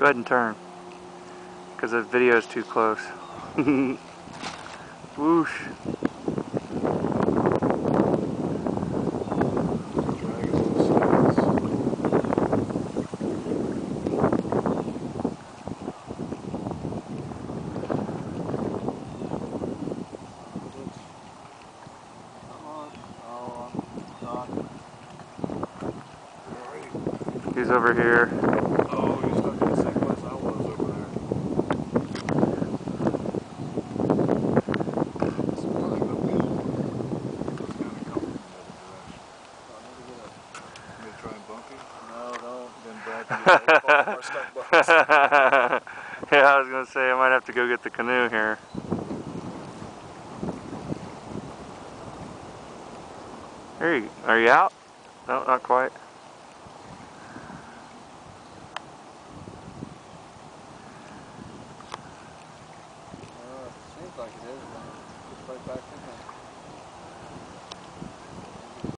Go ahead and turn, because the video is too close. Whoosh. He's over here. Oh, you're stuck in the same place I was over there. It's feeling the wind. It's kind of coming from the other direction. You may try and bump you? No, don't. Then Brad can get both of our stuck buckets. Yeah, I was going to say I might have to go get the canoe here. Are you out? No, not quite. Seems like it is, but it's right back in there.